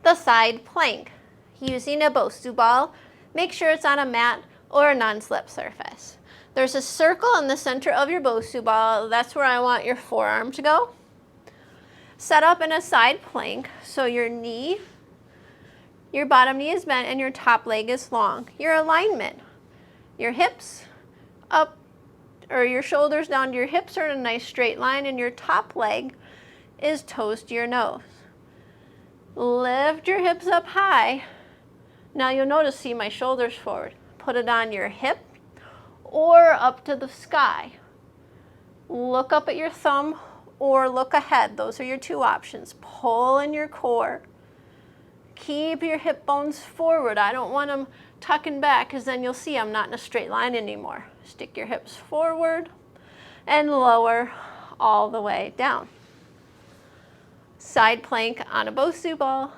the side plank. Using a Bosu ball, make sure it's on a mat or a non-slip surface. There's a circle in the center of your Bosu ball. That's where I want your forearm to go. Set up in a side plank, so your bottom knee is bent and your top leg is long. Your alignment, your hips up, or your shoulders down to your hips are in a nice straight line, and your top leg is toes to your nose. Lift your hips up high. Now you'll notice, see my shoulders forward. Put it on your hip or up to the sky. Look up at your thumb or look ahead. Those are your two options. Pull in your core. Keep your hip bones forward. I don't want them tucking back, because then you'll see I'm not in a straight line anymore. Stick your hips forward and lower all the way down. Side plank on a Bosu ball.